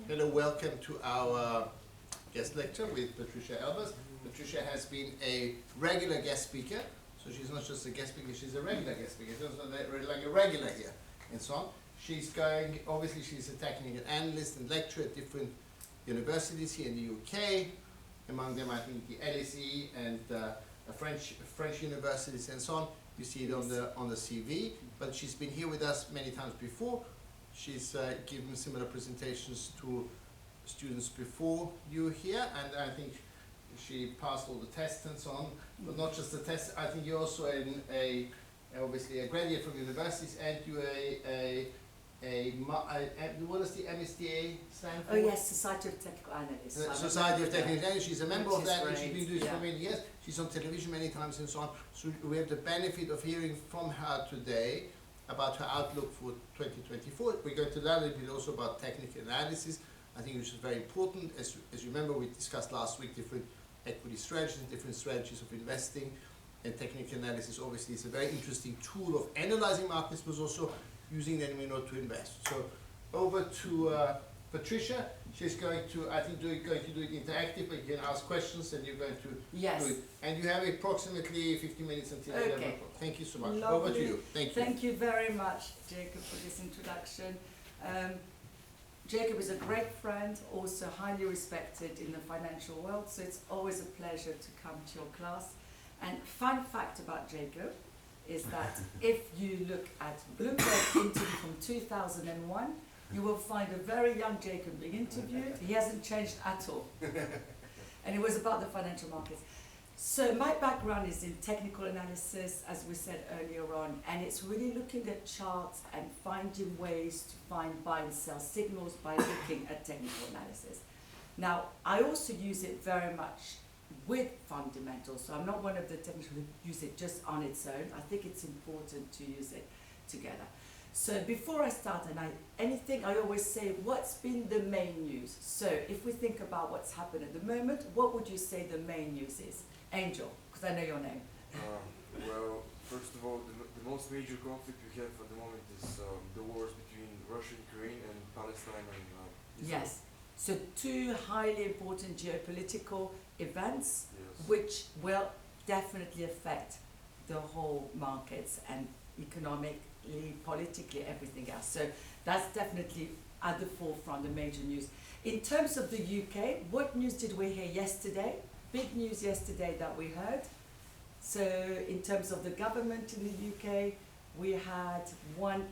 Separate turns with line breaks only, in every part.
Hello, welcome to our guest lecture with Patricia Elbaz. Patricia has been a regular guest speaker, so she's not just a guest speaker, she's a regular guest speaker. She's also like a regular here and so on. She's going, obviously she's a technical analyst and lecturer at different universities here in the UK. Among them I think the LSE and French universities and so on. You see it on the CV, but she's been here with us many times before. She's given similar presentations to students before you here, and I think she passed all the tests and so on. But not just the tests. I think you're also obviously a graduate from universities, and you're what does the MSTA stand for?
Oh yes, Society of Technical Analysts.
Society of Technical Analysts. She's a member of that, and she's
great.
been doing this for many years. She's on television many times and so on. So we have the benefit of hearing from her today about her outlook for 2024. We're going to learn a little bit also about technical analysis. I think which is very important. As you remember, we discussed last week different equity strategies, different strategies of investing, and technical analysis obviously is a very interesting tool of analyzing markets, but also using them in order to invest. So over to Patricia. She's going to, I think, going to do it interactive, but you can ask questions and you're going to do it. And you have approximately 15 minutes until 11 o'clock. Thank you so much.
Lovely.
Over to you. Thank you.
Thank you very much, Jacob, for this introduction. Jacob is a great friend, also highly respected in the financial world, so it's always a pleasure to come to your class. And fun fact about Jacob is that if you look at Bloomberg interview from 2001, you will find a very young Jacob being interviewed. He hasn't changed at all. And it was about the financial markets. So my background is in technical analysis, as we said earlier on, and it's really looking at charts and finding ways to find buy and sell signals by looking at technical analysis. Now, I also use it very much with fundamentals, so I'm not one of the technicians who use it just on its own. I think it's important to use it together. So before I start, I always say, what's been the main news? So if we think about what's happened at the moment, what would you say the main news is? Angel, because I know your name.
Well, first of all, the most major conflict we have at the moment is the wars between Russia, Ukraine, and Palestine and Israel.
Yes. So two highly important geopolitical events,
Yes.
which will definitely affect the whole markets and economically, politically, everything else. So that's definitely at the forefront, the major news. In terms of the UK, what news did we hear yesterday? Big news yesterday that we heard. So in terms of the government in the UK, we had one,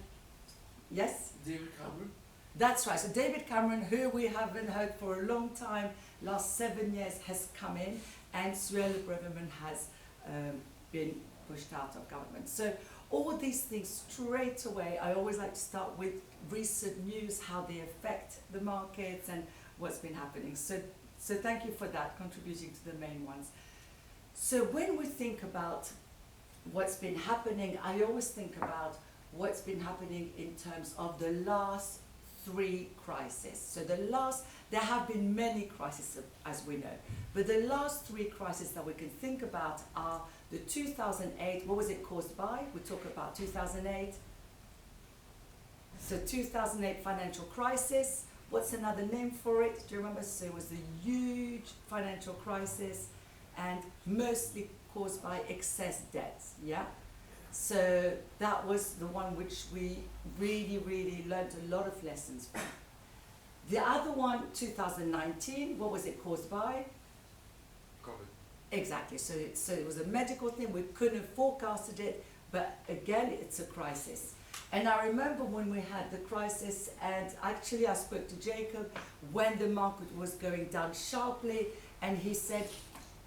yes?
David Cameron.
That's right. So David Cameron, who we haven't heard for a long time, last 7 years, has come in, and Suella Braverman has been pushed out of government. So all these things straight away, I always like to start with recent news, how they affect the markets and what's been happening. So thank you for that, contributing to the main ones. So when we think about what's been happening, I always think about what's been happening in terms of the last 3 crises. So there have been many crises, as we know, but the last 3 crises that we can think about are the 2008, what was it caused by? We talk about 2008. So 2008 financial crisis. What's another name for it? Do you remember? So it was a huge financial crisis and mostly caused by excess debts, yeah? So that was the one which we really learned a lot of lessons from. The other one, 2019, what was it caused by?
COVID.
Exactly, so it was a medical thing, we couldn't have forecasted it, but again, it's a crisis. And I remember when we had the crisis, and actually I spoke to Jacob when the market was going down sharply, and he said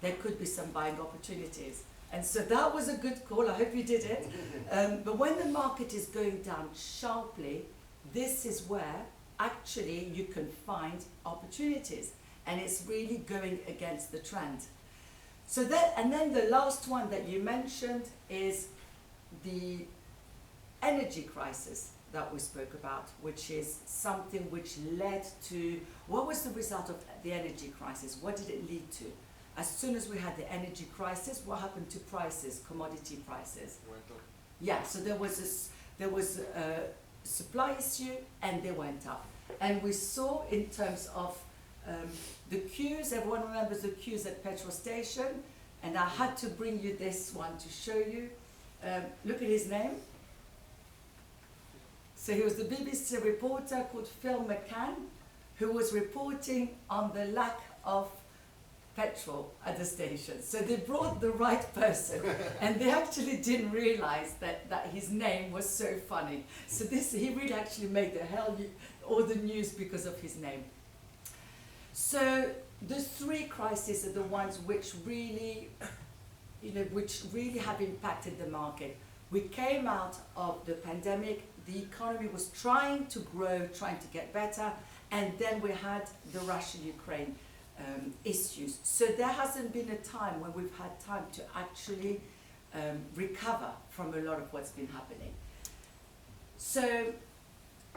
there could be some buying opportunities. And so that was a good call, I hope you did it. But when the market is going down sharply, this is where actually you can find opportunities, and it's really going against the trend. So that, and then the last one that you mentioned is the energy crisis that we spoke about, which is something which led to, what was the result of the energy crisis? What did it lead to? As soon as we had the energy crisis, what happened to prices, commodity prices?
Went up.
Yeah, so there was a supply issue and they went up. And we saw in terms of the queues, everyone remembers the queues at petrol station, and I had to bring you this one to show you. Look at his name. So he was the BBC reporter called Phil McCann, who was reporting on the lack of petrol at the station. So they brought the right person, and they actually didn't realize that his name was so funny. So he really actually made all the news because of his name. So the three crises are the ones which really, which really have impacted the market. We came out of the pandemic, the economy was trying to grow, trying to get better, and then we had the Russia-Ukraine issues. So there hasn't been a time when we've had time to actually recover from a lot of what's been happening. So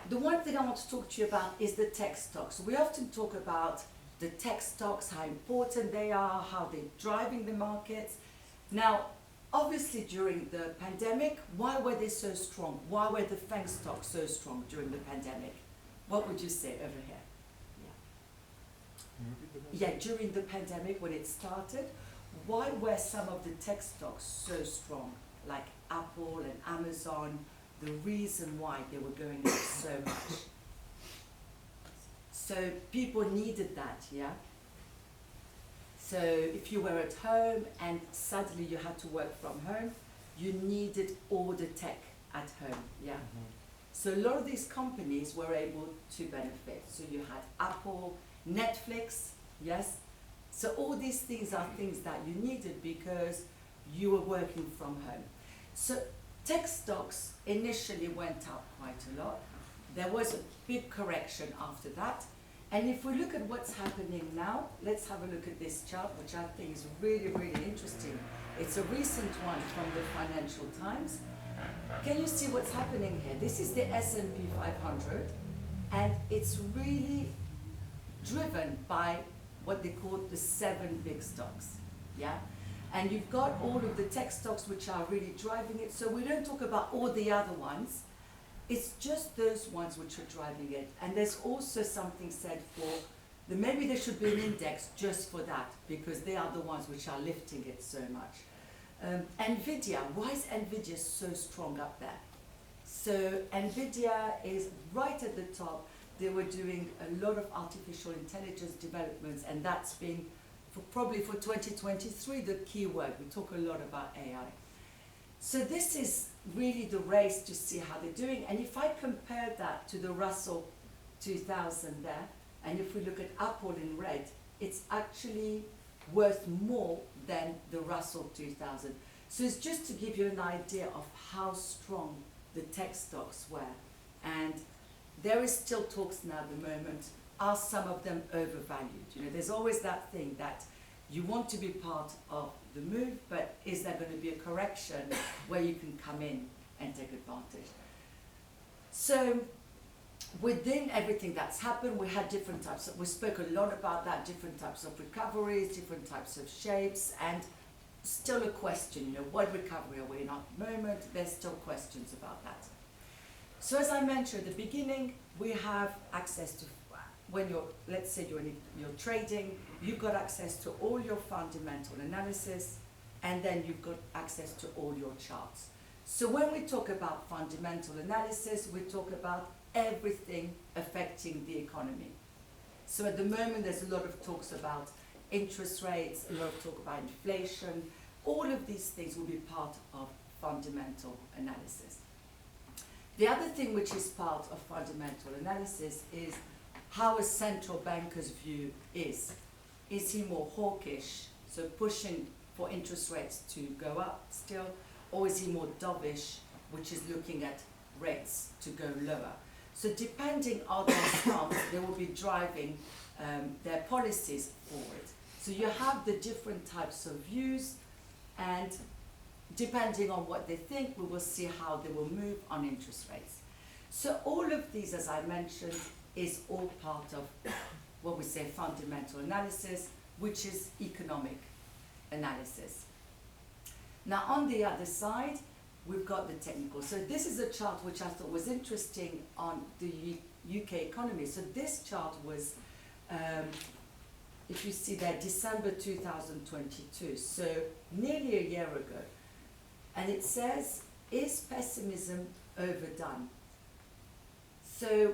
the one thing I want to talk to you about is the tech stocks. We often talk about the tech stocks, how important they are, how they're driving the markets. Now, obviously during the pandemic, why were they so strong? Why were the FANG stocks so strong during the pandemic? What would you say over here? Yeah, during the pandemic when it started, why were some of the tech stocks so strong, like Apple and Amazon, the reason why they were going up so much? So people needed that, yeah? So if you were at home and suddenly you had to work from home, you needed all the tech at home, yeah? So a lot of these companies were able to benefit. So you had Apple, Netflix, yes? So all these things are things that you needed because you were working from home. So tech stocks initially went up quite a lot. There was a big correction after that. And if we look at what's happening now, let's have a look at this chart, which I think is really, really interesting. It's a recent one from the Financial Times. Can you see what's happening here? This is the S&P 500, and it's really driven by what they call the 7 big stocks, yeah? And you've got all of the tech stocks which are really driving it, so we don't talk about all the other ones. It's just those ones which are driving it. And there's also something said for, maybe there should be an index just for that, because they are the ones which are lifting it so much. NVIDIA, why is NVIDIA so strong up there? So NVIDIA is right at the top. They were doing a lot of artificial intelligence developments, and that's been, probably for 2023, the key word. We talk a lot about AI. So this is really the race to see how they're doing. And if I compare that to the Russell 2000 there, and if we look at Apple in red, it's actually worth more than the Russell 2000. So it's just to give you an idea of how strong the tech stocks were. And there is still talks now at the moment, are some of them overvalued? There's always that thing that you want to be part of the move, but is there going to be a correction where you can come in and take advantage? So within everything that's happened, we had different types we spoke a lot about that, different types of recoveries, different types of shapes, and still a question, what recovery are we in at the moment? There's still questions about that. So as I mentioned at the beginning, we have access to, when let's say you're trading, you've got access to all your fundamental analysis, and then you've got access to all your charts. So when we talk about fundamental analysis, we talk about everything affecting the economy. So at the moment, there's a lot of talks about interest rates, a lot of talk about inflation. All of these things will be part of fundamental analysis. The other thing which is part of fundamental analysis is how a central banker's view is. Is he more hawkish, so pushing for interest rates to go up still, or is he more dovish, which is looking at rates to go lower? So depending on their stance, they will be driving their policies forward. So you have the different types of views, and depending on what they think, we will see how they will move on interest rates. So all of these, as I mentioned, is all part of what we say fundamental analysis, which is economic analysis. Now on the other side, we've got the technical. So this is a chart which I thought was interesting on the UK economy. So this chart was, if you see there, December 2022, so nearly a year ago. And it says, is pessimism overdone? So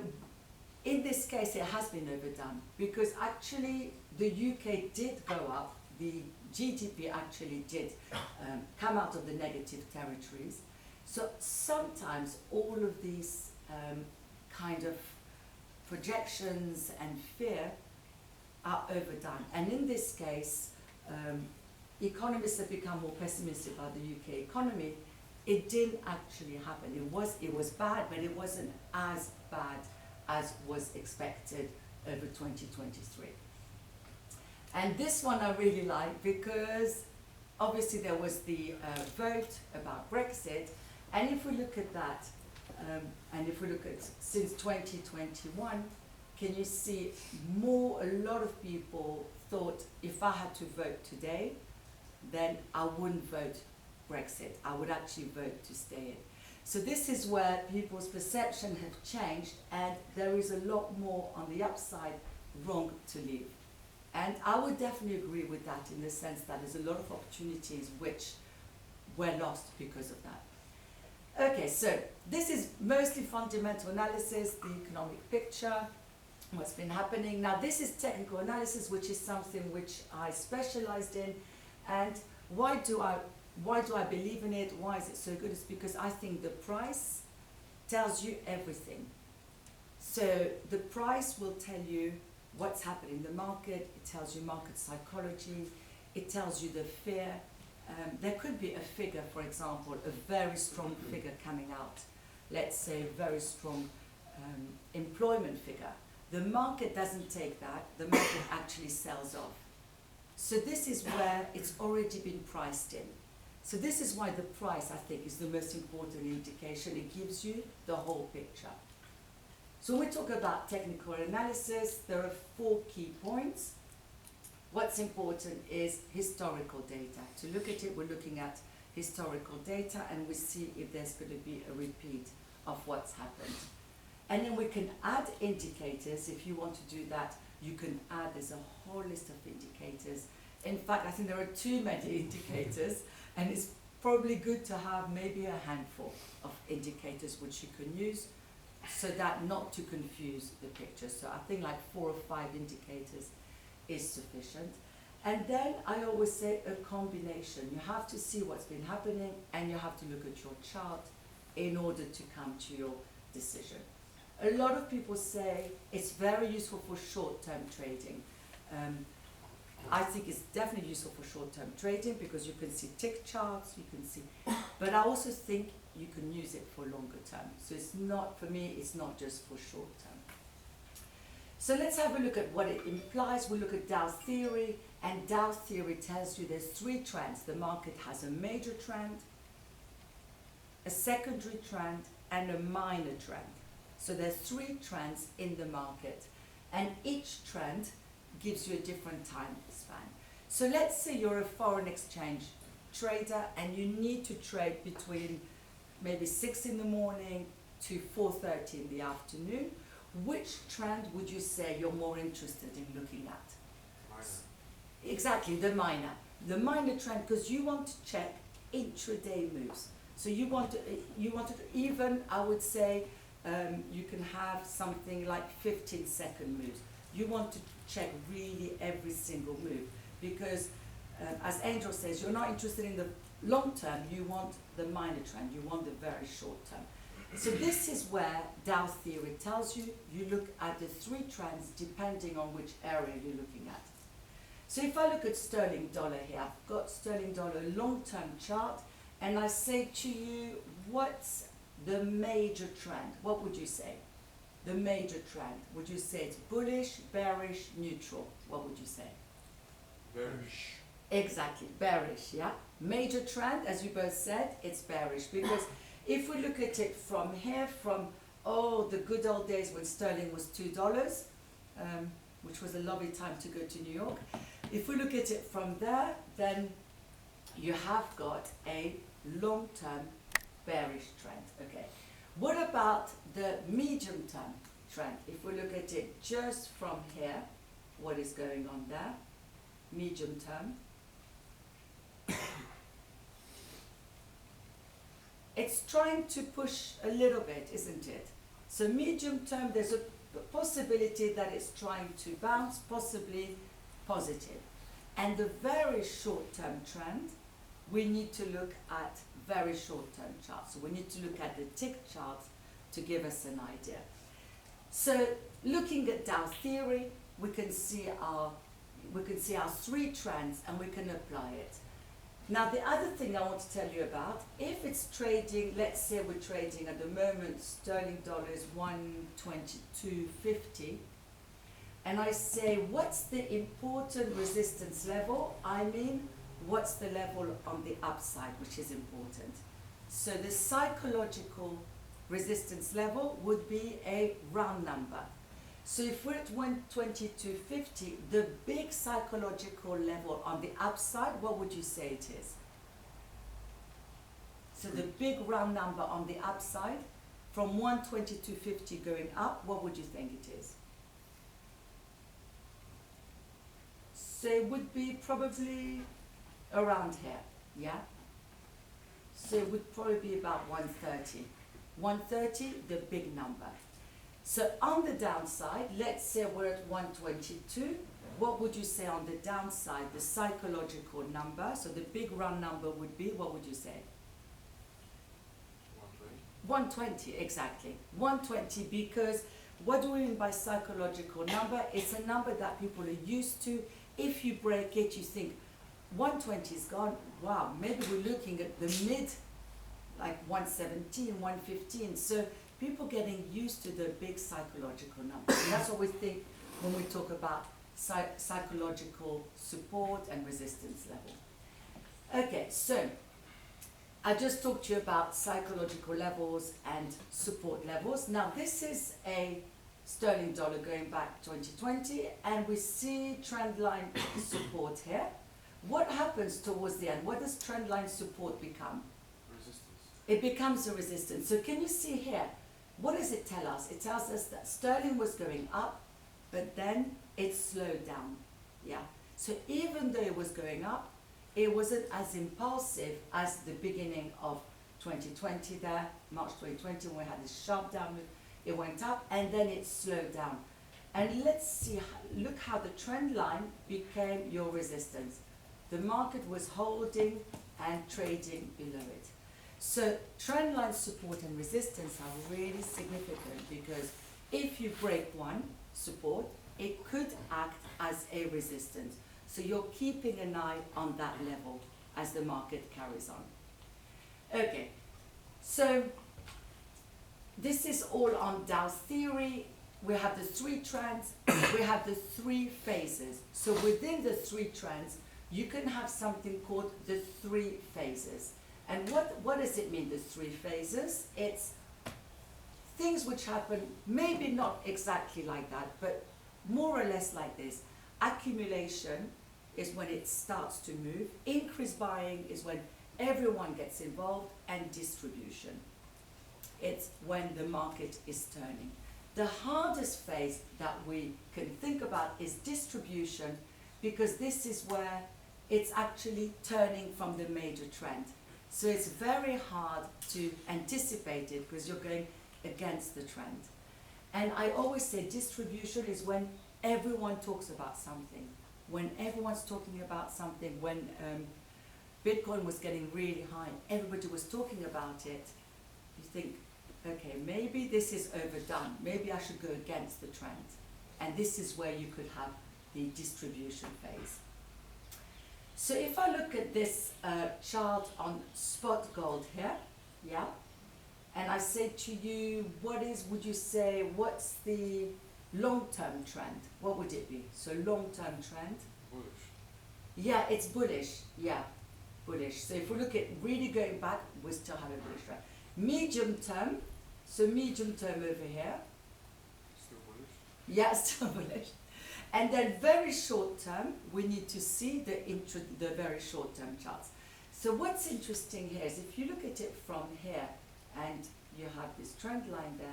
in this case, it has been overdone, because actually the UK did go up, the GDP actually did come out of the negative territories. So sometimes all of these kind of projections and fear are overdone. And in this case, economists have become more pessimistic about the UK economy. It didn't actually happen. It was bad, but it wasn't as bad as was expected over 2023. And this one I really like, because obviously there was the vote about Brexit, and if we look at that, and if we look at since 2021, can you see a lot of people thought, if I had to vote today, then I wouldn't vote Brexit. I would actually vote to stay in. So this is where people's perception have changed, and there is a lot more on the upside wrong to leave. And I would definitely agree with that, in the sense that there's a lot of opportunities which were lost because of that. Okay, so this is mostly fundamental analysis, the economic picture, what's been happening. Now this is technical analysis, which is something which I specialized in. And why do I believe in it? Why is it so good? It's because I think the price tells you everything. So the price will tell you what's happening in the market. It tells you market psychology. It tells you the fear. There could be a figure, for example, a very strong figure coming out. Let's say a very strong employment figure. The market doesn't take that. The market actually sells off. So this is where it's already been priced in. So this is why the price, I think, is the most important indication. It gives you the whole picture. So when we talk about technical analysis, there are 4 key points. What's important is historical data. To look at it, we're looking at historical data, and we see if there's going to be a repeat of what's happened. And then we can add indicators. If you want to do that, you can add, there's a whole list of indicators. In fact, I think there are too many indicators, and it's probably good to have maybe a handful of indicators which you can use, so that not to confuse the picture. So I think like 4 or 5 indicators is sufficient. And then I always say a combination. You have to see what's been happening, and you have to look at your chart in order to come to your decision. A lot of people say it's very useful for short-term trading. I think it's definitely useful for short-term trading, because you can see tick charts, you can see, but I also think you can use it for longer term. So it's not, for me, it's not just for short term. So let's have a look at what it implies. We'll look at Dow theory, and Dow theory tells you there's 3 trends. The market has a major trend, a secondary trend, and a minor trend. So there's 3 trends in the market, and each trend gives you a different time span. So let's say you're a foreign exchange trader, and you need to trade between maybe 6 in the morning to 4:30 in the afternoon. Which trend would you say you're more interested in looking at?
Minor.
Exactly, the minor. The minor trend, because you want to check intraday moves. So you want to even, I would say, you can have something like 15-second moves. You want to check really every single move, because as Angel says, you're not interested in the long term, you want the minor trend, you want the very short term. So this is where Dow theory tells you, you look at the 3 trends depending on which area you're looking at. So if I look at sterling dollar here, I've got sterling dollar long-term chart, and I say to you, what's the major trend? What would you say? The major trend. Would you say it's bullish, bearish, neutral? What would you say?
Bearish.
Exactly, bearish, yeah? Major trend, as you both said, it's bearish, because if we look at it from here, from, the good old days when sterling was $2, which was a lovely time to go to New York. If we look at it from there, then you have got a long-term bearish trend, okay? What about the medium term? trend. If we look at it just from here, what is going on there, medium term, it's trying to push a little bit, isn't it? So medium term, there's a possibility that it's trying to bounce, possibly positive. And the very short-term trend, we need to look at very short-term charts. So we need to look at the tick charts to give us an idea. So looking at Dow theory, we can see our three trends and we can apply it. Now the other thing I want to tell you about, if it's trading, let's say we're trading at the moment, sterling dollar is 122.50, and I say, what's the important resistance level? I mean, what's the level on the upside, which is important. So the psychological resistance level would be a round number. So if we're at 122.50, the big psychological level on the upside, what would you say it is? So the big round number on the upside, from 122.50 going up, what would you think it is? So it would be probably around here, yeah? So it would probably be about 130. 130, the big number. So on the downside, let's say we're at 122, what would you say on the downside, the psychological number? So the big round number would be, what would you say? 120, exactly. 120, because what do we mean by psychological number? It's a number that people are used to. If you break it, you think 120 is gone. Wow, maybe we're looking at the mid, like 117, 115. So people getting used to the big psychological number. And that's what we think when we talk about psychological support and resistance level. Okay, so I just talked to you about psychological levels and support levels. Now this is a sterling dollar going back 2020, and we see trend line support here. What happens towards the end? What does trend line support become?
Resistance.
It becomes a resistance. So can you see here? What does it tell us? It tells us that sterling was going up, but then it slowed down. Yeah. So even though it was going up, it wasn't as impulsive as the beginning of 2020 there, March 2020, when we had this sharp down move. It went up and then it slowed down. And let's see, look how the trend line became your resistance. The market was holding and trading below it. So trend line support and resistance are really significant, because if you break one support, it could act as a resistance. So you're keeping an eye on that level as the market carries on. Okay, so this is all on Dow's theory. We have the three trends, we have the three phases. So within the three trends, you can have something called the three phases. And what does it mean, the three phases? It's things which happen, maybe not exactly like that, but more or less like this. Accumulation is when it starts to move. Increase buying is when everyone gets involved, and distribution. It's when the market is turning. The hardest phase that we can think about is distribution, because this is where it's actually turning from the major trend. So it's very hard to anticipate it, because you're going against the trend. And I always say distribution is when everyone talks about something. When everyone's talking about something, when Bitcoin was getting really high, everybody was talking about it, you think, okay, maybe this is overdone. Maybe I should go against the trend. And this is where you could have the distribution phase. So if I look at this chart on spot gold here, yeah, and I say to you, would you say, what's the long-term trend? What would it be? So long-term trend?
Bullish.
Yeah, it's bullish, yeah, bullish. So if we look at really going back, we still have a bullish trend. Medium term, so medium term over here.
Still bullish?
Yeah, still bullish. And then very short term, we need to see the very short term charts. So what's interesting here is if you look at it from here, and you have this trend line there,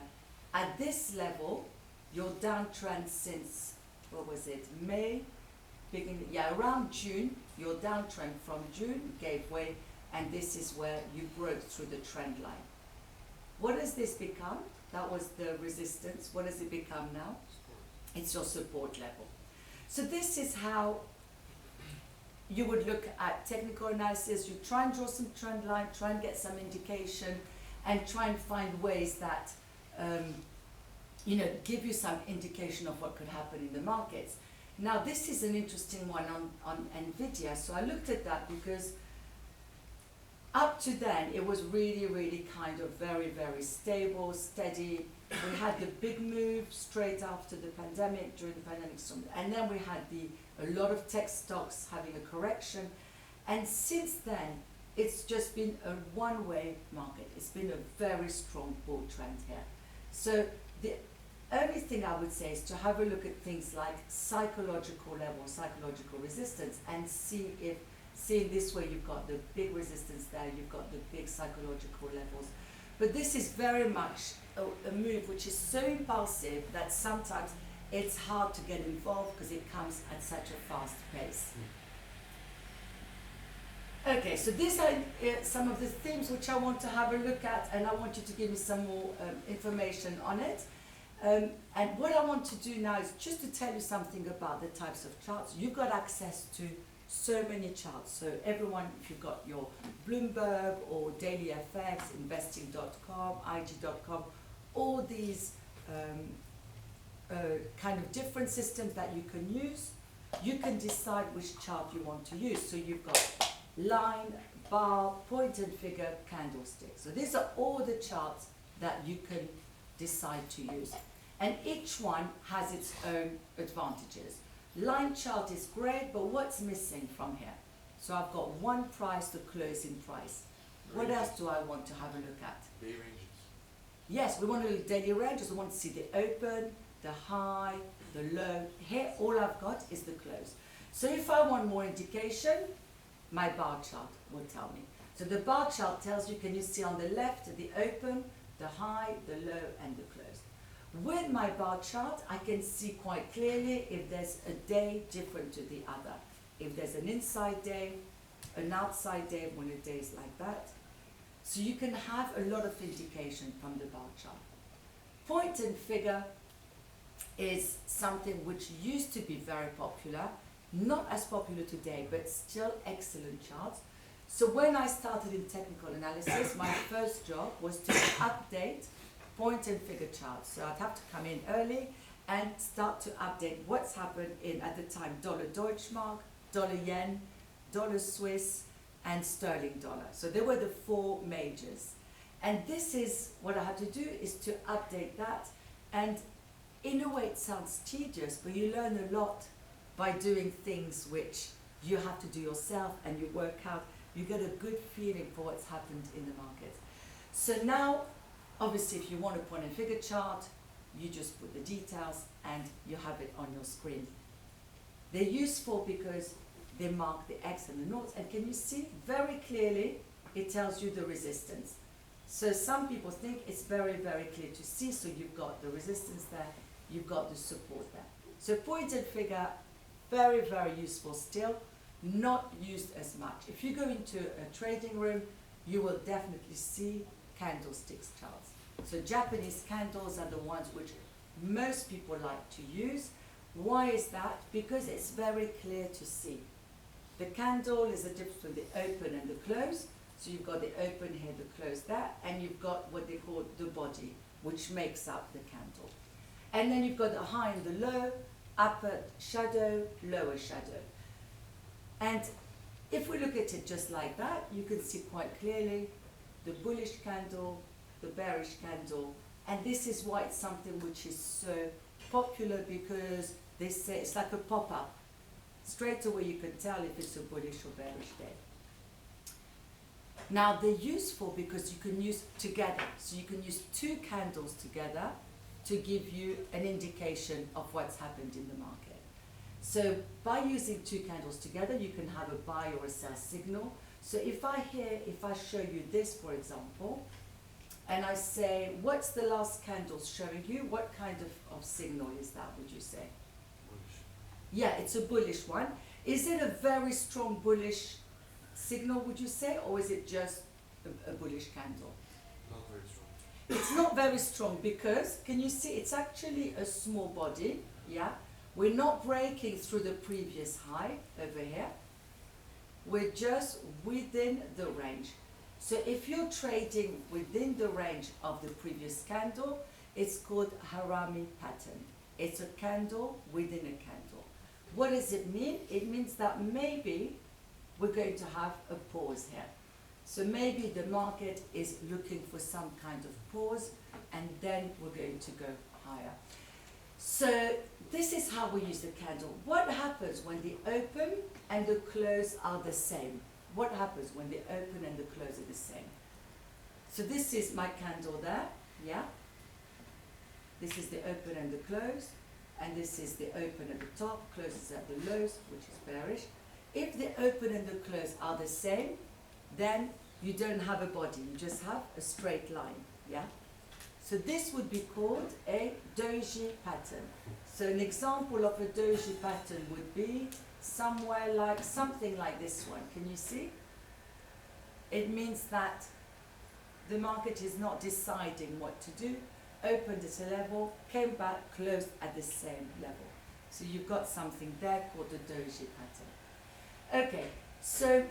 at this level, You're downtrend since, what was it, May? Beginning, yeah, around June, your downtrend from June gave way, and this is where you broke through the trend line. What has this become? That was the resistance. What has it become now? It's your support level. So this is how you would look at technical analysis. You try and draw some trend line, try and get some indication, and try and find ways that give you some indication of what could happen in the markets. Now this is an interesting one on NVIDIA. So I looked at that because up to then it was really, really kind of very, very stable, steady. We had the big move straight after the pandemic, during the pandemic, and then we had a lot of tech stocks having a correction. And since then, it's just been a one-way market. It's been a very strong bull trend here. So the only thing I would say is to have a look at things like psychological level, psychological resistance, and see in this way you've got the big resistance there, you've got the big psychological levels. But this is very much a move which is so impulsive that sometimes it's hard to get involved because it comes at such a fast pace. Okay, so these are some of the themes which I want to have a look at, and I want you to give me some more information on it. And what I want to do now is just to tell you something about the types of charts. You've got access to so many charts. So everyone, if you've got your Bloomberg or Daily FX, investing.com, IG.com, all these kind of different systems that you can use, you can decide which chart you want to use. So you've got line, bar, point and figure, candlestick. So these are all the charts that you can decide to use. And each one has its own advantages. Line chart is great, but what's missing from here? So I've got one price, the closing price. What else do I want to have a look at?
Day ranges.
Yes, we want to look at daily ranges. We want to see the open, the high, the low. Here, all I've got is the close. So if I want more indication, my bar chart will tell me. So the bar chart tells you, can you see on the left, the open, the high, the low, and the close. With my bar chart, I can see quite clearly if there's a day different to the other. If there's an inside day, an outside day, when a day is like that. So you can have a lot of indication from the bar chart. Point and figure is something which used to be very popular, not as popular today, but still excellent charts. So when I started in technical analysis, my first job was to update point and figure charts. So I'd have to come in early and start to update what's happened in, at the time, dollar Deutschmark, dollar yen, dollar Swiss, and sterling dollar. So they were the four majors. And this is what I had to do, is to update that. And in a way it sounds tedious, but you learn a lot by doing things which you have to do yourself, and you work out, you get a good feeling for what's happened in the market. So now, obviously, if you want a point and figure chart, you just put the details and you have it on your screen. They're useful because they mark the X and the noughts, and can you see very clearly it tells you the resistance. So some people think it's very, very clear to see. So you've got the resistance there, you've got the support there. So point and figure, very, very useful still, not used as much. If you go into a trading room, you will definitely see candlesticks charts. So Japanese candles are the ones which most people like to use. Why is that? Because it's very clear to see. The candle is the difference between the open and the close. So you've got the open here, the close there, and you've got what they call the body, which makes up the candle. And then you've got the high and the low, upper shadow, lower shadow. And if we look at it just like that, you can see quite clearly the bullish candle, the bearish candle, and this is why it's something which is so popular, because they say it's like a pop-up. Straight away you can tell if it's a bullish or bearish day. Now they're useful because you can use together. So you can use two candles together to give you an indication of what's happened in the market. So by using two candles together, you can have a buy or a sell signal. So if I show you this, for example, and I say, what's the last candle showing you? What kind of signal is that, would you say?
Bullish.
Yeah, it's a bullish one. Is it a very strong bullish signal, would you say, or is it just a bullish candle?
Not very strong.
It's not very strong because, can you see, it's actually a small body, yeah? We're not breaking through the previous high over here. We're just within the range. So if you're trading within the range of the previous candle, it's called Harami pattern. It's a candle within a candle. What does it mean? It means that maybe we're going to have a pause here. So maybe the market is looking for some kind of pause, and then we're going to go higher. So this is how we use the candle. What happens when the open and the close are the same? What happens when the open and the close are the same? So this is my candle there, yeah? This is the open and the close, and this is the open at the top, closes at the lows, which is bearish. If the open and the close are the same, then you don't have a body, you just have a straight line, yeah? So this would be called a doji pattern. So an example of a doji pattern would be somewhere like, something like this one. Can you see? It means that the market is not deciding what to do, opened at a level, came back, closed at the same level. So you've got something there called a doji pattern. Okay, so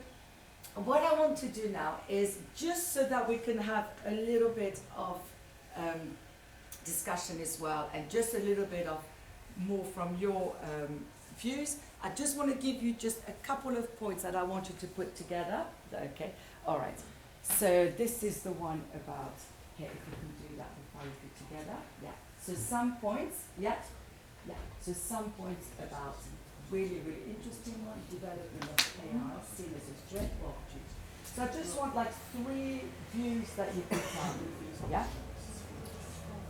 what I want to do now is, just so that we can have a little bit of discussion as well, and just a little bit of more from your views, I just want to give you just a couple of points that I want you to put together. Okay, all right. So this is the one about, here, if you can do that before we put together. Yeah. So some points, yeah. Yeah. So some points about really, really interesting one, development of AI seen as a threat or opportunity. So I just want like 3 views that you can tell me. Yeah?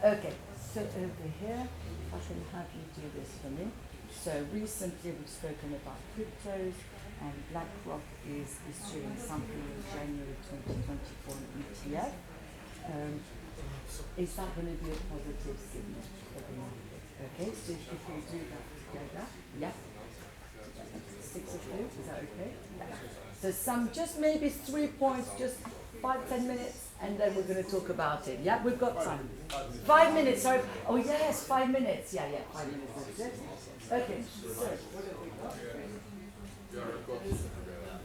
Okay, so over here, I can have you do this for me. So recently we've spoken about cryptos, and BlackRock is issuing something in January 2024 ETF. Is that going to be a positive signal for the market? Okay, so if we do that together, yeah. 6 of you, is that okay? Yeah. So some, just maybe 3 points, just 5-10 minutes, and then we're going to talk about it. Yeah, we've got time. 5 minutes, sorry. Oh yes, 5 minutes. Yeah, 5 minutes, that's it. Okay, so what have we got?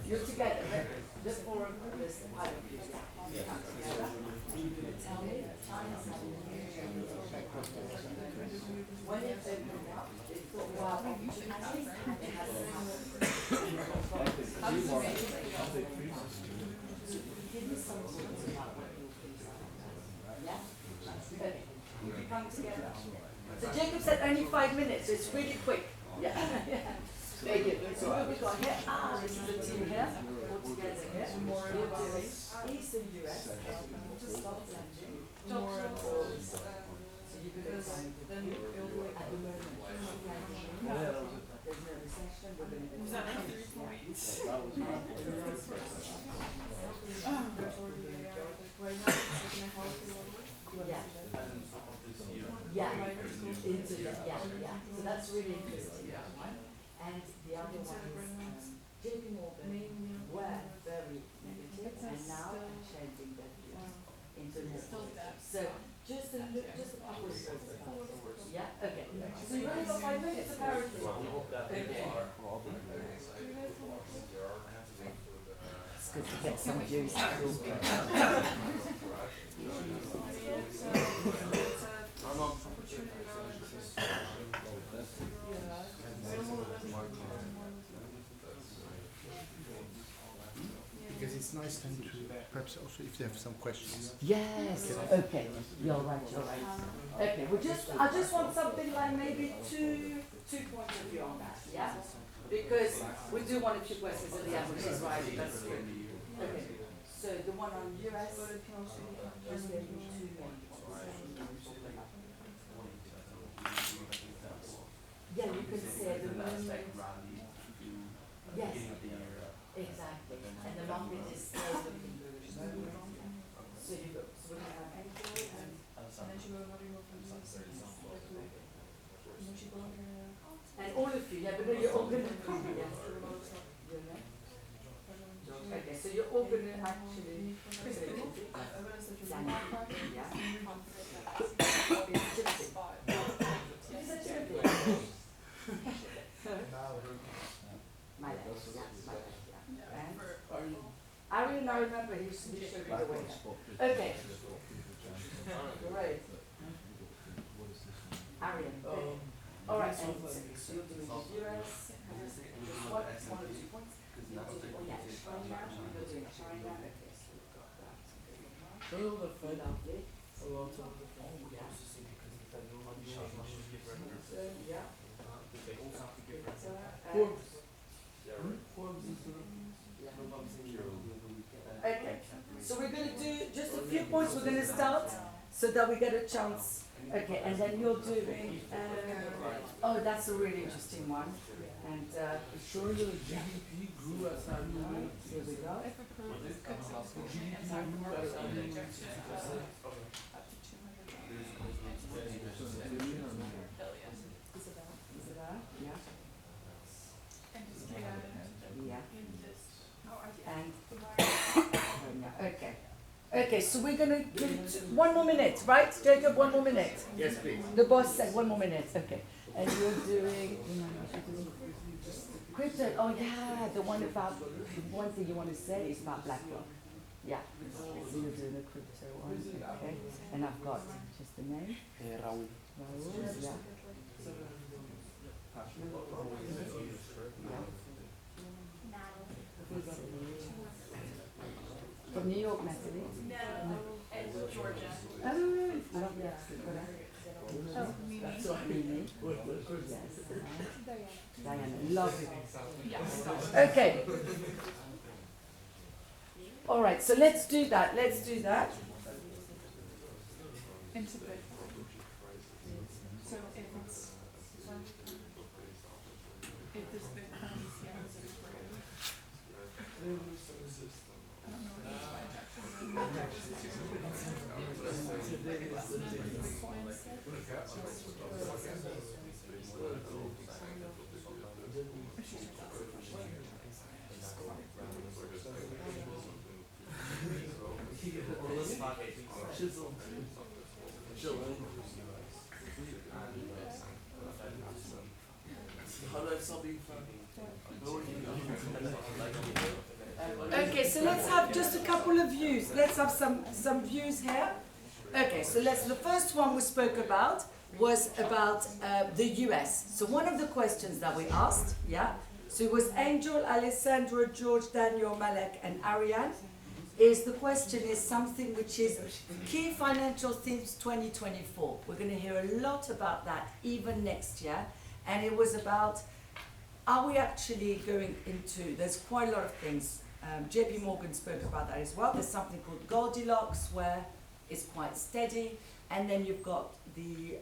You're together, right? The 4 of this 5 of you. Yeah. Together. And you're going to tell me China's having a huge when it opened up, it thought, wow, opportunities, and it hasn't happened. Give me some words about what your views are. Yeah? Okay. We come together. So Jacob said only 5 minutes, so it's really quick. Yeah. Thank you. So what have we got here? This is the team here. All together here. We're doing Eastern US. Just stop landing. So you could explain at the moment. There's no recession. We're going to
Was that like 3 points?
So that's really interesting, that one. And the other one is JP Morgan were very negative, and now are changing their views into more positive. So just a couple of words. Yeah? Okay. So you only got 5 minutes apparently. Okay. It's good to get some views.
Because it's nice then to perhaps also if they have some questions.
Yes. Okay. You're right. Okay. I just want something like maybe two points of view on that. Yeah. Because we do want a few questions at the end, which is right. That's good. Okay. So the one on US. Just maybe 2 more. Yeah, you can say the moment. Yes. Exactly. And the market is still looking good. So you got, so we have any No, you're all gonna. Yes. Okay, so you're all gonna actually. Arian, I remember he used to be showing the way. Okay. Great. Arian. All right, and so you're doing the US. One or 2 points. You're doing China. You're doing China. Okay, so we've got that. Lovely.
A lot of
Yeah. Okay, so we're going to do just a few points. We're going to start so that we get a chance. Okay, and then you're doing. Oh, that's a really interesting one. And
showing that the GDP grew as annually.
here we go. Okay. Okay, so we're going to give 1 more minute, right? Jacob, 1 more minute.
Yes, please.
The boss said 1 more minute. Okay. And you're doing crypto. Oh yeah, the one about the one thing you want to say is about BlackRock. Yeah. So you're doing the crypto one. Okay. And I've got just the name.
Raoul.
Raoul, yeah. From New York, Natalie?
No, and Georgia.
Oh, lovely accent.
Oh, Mimi.
Mimi. Yes. Diana, lovely.
Yeah.
Okay. All right, so let's do that. Let's do that.
Into bit. So if this bit comes, yeah, it's I don't know
Okay, so let's have just a couple of views. Let's have some views here. Okay, so the first one we spoke about was about the US. So one of the questions that we asked, yeah, so it was Angel, Alessandro, George, Daniel, Malek, and Ariane. The question is something which is key financial themes 2024. We're going to hear a lot about that even next year. And it was about, are we actually going into, there's quite a lot of things. JP Morgan spoke about that as well. There's something called Goldilocks where it's quite steady. And then you've got the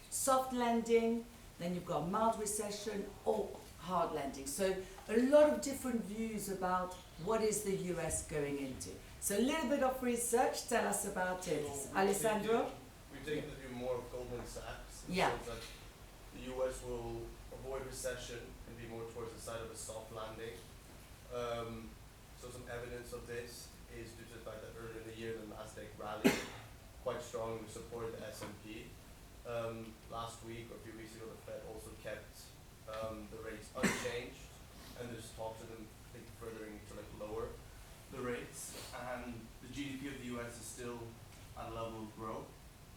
soft landing, then you've got mild recession or hard landing. So a lot of different views about what is the US going into. So a little bit of research, tell us about it. Alessandro?
We've taken the view more of Goldman Sachs.
Yeah.
So that the US will avoid recession and be more towards the side of a soft landing. So some evidence of this is due to the fact that earlier in the year the Nasdaq rallied quite strongly, which supported the S&P. Last week or a few weeks ago, the Fed also kept the rates unchanged, and there's talks of them furthering to lower the rates. And the GDP of the US is still at a level of growth.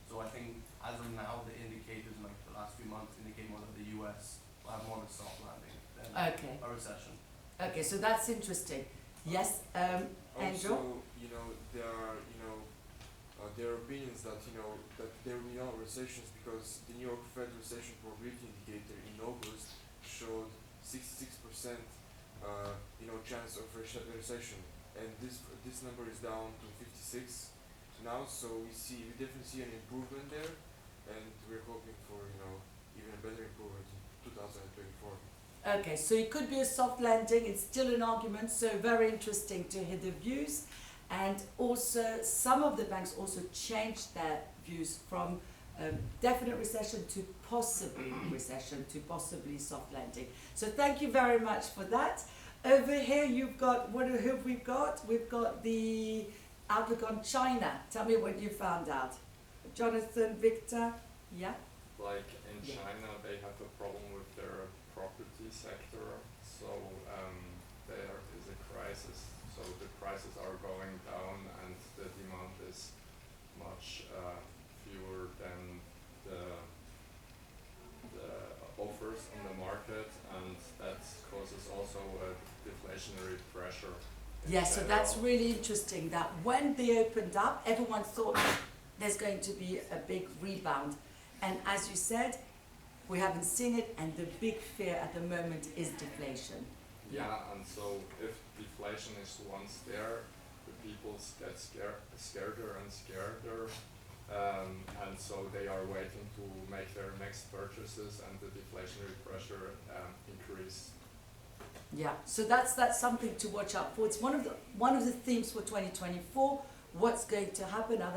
So I think as of now, the indicators in the last few months indicate more that the US will have more of a soft landing than a recession.
Okay, so that's interesting. Yes, Andrew?
Also, there are opinions that, that there will be no recessions because the New York Fed recession probability indicator in August showed 66%, chance of recession, and this number is down to 56 now. So we definitely see an improvement there, and we're hoping for even a better improvement in 2024.
Okay, so it could be a soft landing. It's still an argument, so very interesting to hear the views. And also, some of the banks also changed their views from definite recession to possibly recession to possibly soft landing. So thank you very much for that. Over here you've got, who have we got? We've got the outlook on China. Tell me what you found out. Jonathan, Victor, yeah?
Like in
Yeah.
China, they have a problem with their property sector, so there is a crisis. So the prices are going down and the demand is much fewer than the offers on the market, and that causes also a deflationary pressure. in
Yeah, so that's
general.
really interesting that when they opened up, everyone thought there's going to be a big rebound. And as you said, we haven't seen it, and the big fear at the moment is deflation.
Yeah, and so if deflation is once there, the people get scareder and scareder, and so they are waiting to make their next purchases, and the deflationary pressure increase.
Yeah, so that's something to watch out for. It's one of the themes for 2024. What's going to happen? Are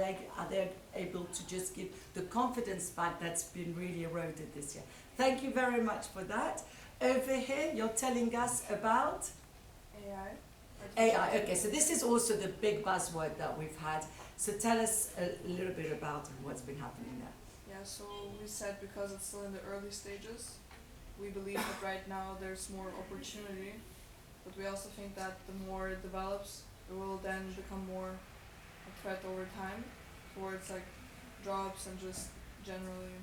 they able to just give the confidence back that's been really eroded this year? Thank you very much for that. Over here, you're telling us about
AI.
AI. Okay, so this is also the big buzzword that we've had. So tell us a little bit about what's been happening there.
Yeah, so we said because it's still in the early stages, we believe that right now there's more opportunity, but we also think that the more it develops, it will then become more a threat over time towards like jobs and just generally.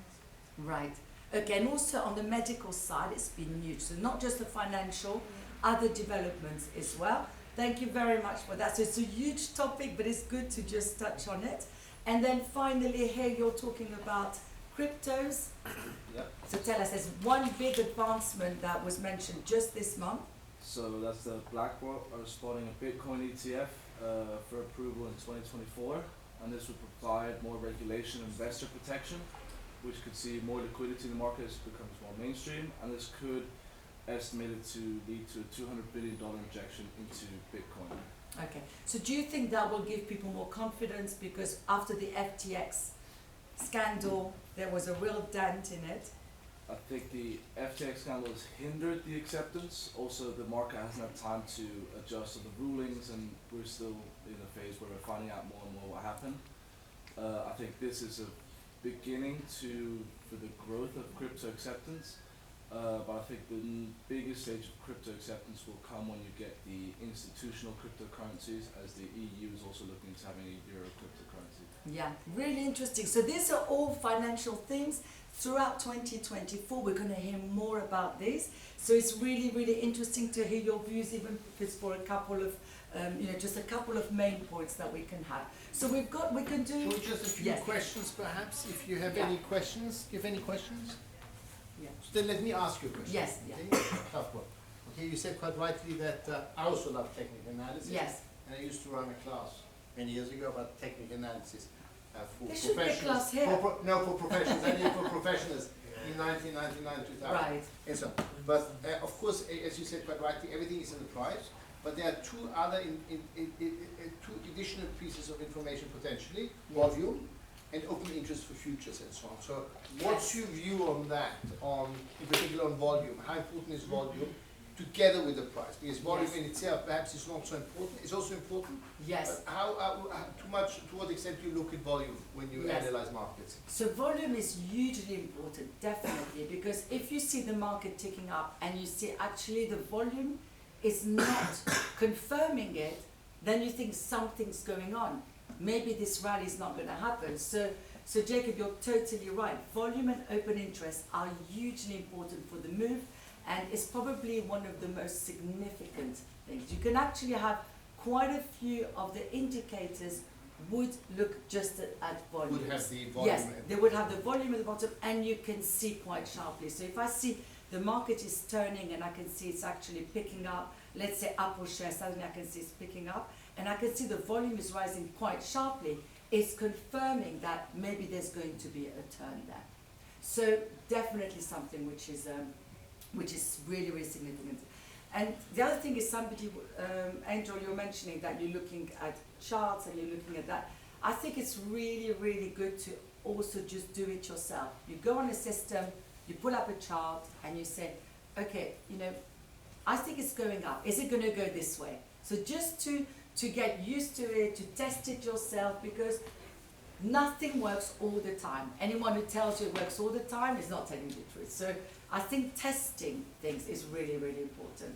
Right. Okay, and also on the medical side, it's been huge. So not just the financial, other developments as well. Thank you very much for that. So it's a huge topic, but it's good to just touch on it. And then finally here you're talking about cryptos.
Yep.
So tell us, there's one big advancement that was mentioned just this month.
So that's the BlackRock are spotting a Bitcoin ETF for approval in 2024, and this would provide more regulation and investor protection, which could see more liquidity in the market as it becomes more mainstream, and this could estimated to lead to a $200 billion injection into Bitcoin.
Okay, so do you think that will give people more confidence, because after the FTX scandal there was a real dent in it?
I think the FTX scandal has hindered the acceptance. Also, the market hasn't had time to adjust to the rulings, and we're still in a phase where we're finding out more and more what happened. I think this is a beginning for the growth of crypto acceptance, but I think the biggest stage of crypto acceptance will come when you get the institutional cryptocurrencies, as the EU is also looking into having a euro cryptocurrency.
Yeah, really interesting. So these are all financial themes. Throughout 2024, we're going to hear more about these. So it's really, really interesting to hear your views, even if it's for a couple of, just a couple of main points that we can have. So we can do...
Well, just a few
Yes.
questions perhaps, if you have
Yeah.
any questions. Do you have any questions?
Yeah.
So then let me ask you a question.
Yes, yeah.
Okay, tough one. Okay, you said quite rightly that I also love technical analysis.
Yes.
And I used to run a class many years ago about technical analysis for
There should be a
professionals.
class here.
For professionals. I did it for professionals in 1999, 2000.
Right.
And so, but of course, as you said quite rightly, everything is in the price. But there are two other, two additional pieces of information potentially: volume and open interest for futures and so on. So, what's your view on that? In particular, on volume. How important is volume together with the price? Because volume
Yes.
in itself perhaps is not so important. It's also important.
Yes.
But to what extent do you look at volume when you
Yes.
analyze markets?
So volume is hugely important, definitely, because if you see the market ticking up and you see actually the volume is not confirming it, then you think something's going on. Maybe this rally is not going to happen. So Jacob, you're totally right. Volume and open interest are hugely important for the move, and it's probably one of the most significant things. You can actually have quite a few of the indicators would look just at volume.
Would have the volume.
Yes, they would have the volume at the bottom, and you can see quite sharply. So if I see the market is turning and I can see it's actually picking up, let's say Apple share, suddenly I can see it's picking up, and I can see the volume is rising quite sharply, it's confirming that maybe there's going to be a turn there. So definitely something which is really, really significant. And the other thing is Angel, you're mentioning that you're looking at charts and you're looking at that. I think it's really, really good to also just do it yourself. You go on a system, you pull up a chart, and you say, okay, you know, I think it's going up. Is it going to go this way? So just to get used to it, to test it yourself, because nothing works all the time. Anyone who tells you it works all the time is not telling you the truth. So I think testing things is really, really important.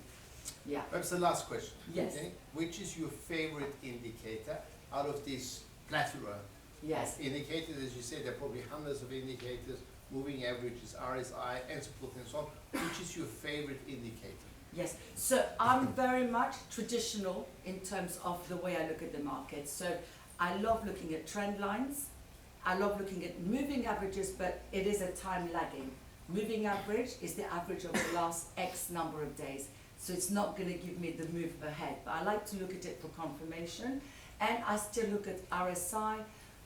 Yeah.
Perhaps the last question.
Yes.
Okay. Which is your favorite indicator out of this plethora
Yes.
of indicators? As you said, there are probably hundreds of indicators, moving averages, RSI, and so forth and so on. Which is your favorite indicator?
Yes, so I'm very much traditional in terms of the way I look at the market. So I love looking at trend lines. I love looking at moving averages, but it is a time lagging. Moving average is the average of the last X number of days. So it's not going to give me the move ahead. But I like to look at it for confirmation. And I still look at RSI,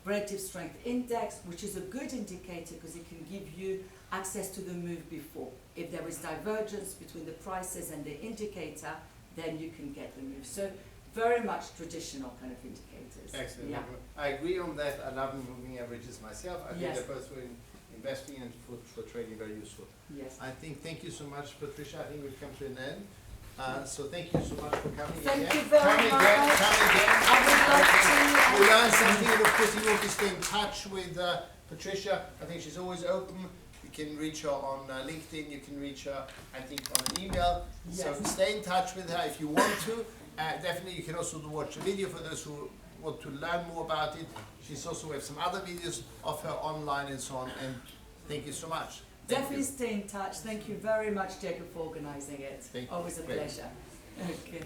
Relative Strength Index, which is a good indicator because it can give you access to the move before. If there is divergence between the prices and the indicator, then you can get the move. So very much traditional kind of indicators.
Excellent.
Yeah.
I agree on that. I love moving averages myself. I think
Yes.
they're both for investing and for trading very useful.
Yes.
I think, thank you so much, Patricia. I think we've come to an end. So thank you so much for coming
Thank
again.
you very
come
much.
Again, come again.
I would love to.
We learned something, and of course you will be staying in touch with Patricia. I think she's always open. You can reach her on LinkedIn. You can reach her, I think, on an email. So
Yes.
stay in touch with her if you want to. Definitely, you can also watch a video for those who want to learn more about it. She's also have some other videos of her online and so on. And thank you so much. Thank
Definitely
you.
stay in touch. Thank you very much, Jacob, for organising it.
Thank you.
Always a
Great.
pleasure. Okay.